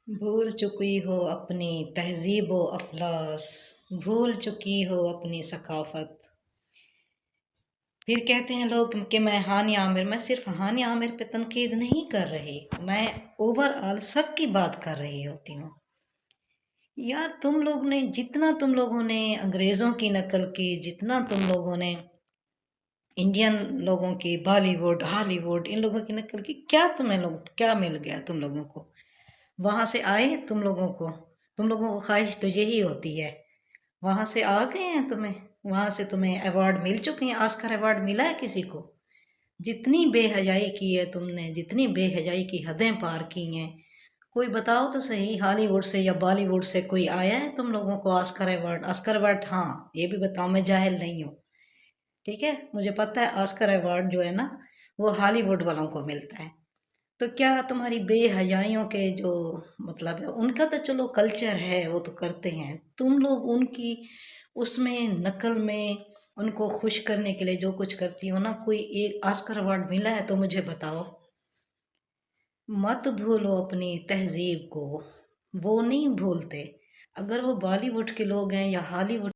भूल चुकी हो अपनी तहज़ीब व अफ़लास, भूल चुकी हो अपनी सकाफ़त। फिर कहते हैं लोग कि मैं हानिया आमिर, मैं सिर्फ हानिया आमिर पे तनकीद नहीं कर रही, मैं ओवरऑल सबकी बात कर रही होती हूँ। यार तुम लोगों ने अंग्रेज़ों की नकल की, जितना तुम लोगों ने इंडियन लोगों की, बॉलीवुड, हॉलीवुड इन लोगों की नकल की, क्या मिल गया तुम लोगों को? वहाँ से आए तुम लोगों को ख्वाहिश तो यही होती है। वहाँ से आ गए हैं तुम्हें, वहाँ से तुम्हें अवार्ड मिल चुके हैं, ऑस्कर अवार्ड मिला है किसी को? जितनी बेहयाई की है तुमने, जितनी बेहयाई की हदें पार की हैं, कोई बताओ तो सही, हॉलीवुड से या बॉलीवुड से कोई आया है तुम लोगों को ऑस्कर अवार्ड? ऑस्कर अवार्ड, हाँ, ये भी बताओ, मैं जाहिल नहीं हूँ। ठीक है, मुझे पता है ऑस्कर अवार्ड जो है ना, वो हॉलीवुड वालों को मिलता है। तो क्या तुम्हारी बेहयाइयों के जो मतलब है, उनका तो चलो कल्चर है, वो तो करते हैं, तुम लोग उनकी उसमें नकल में उनको खुश करने के लिए जो कुछ करती हो ना, कोई एक ऑस्कर अवार्ड मिला है तो मुझे बताओ। मत भूलो अपनी तहजीब को, वो नहीं भूलते। अगर वो बॉलीवुड के लोग हैं या हॉलीवुड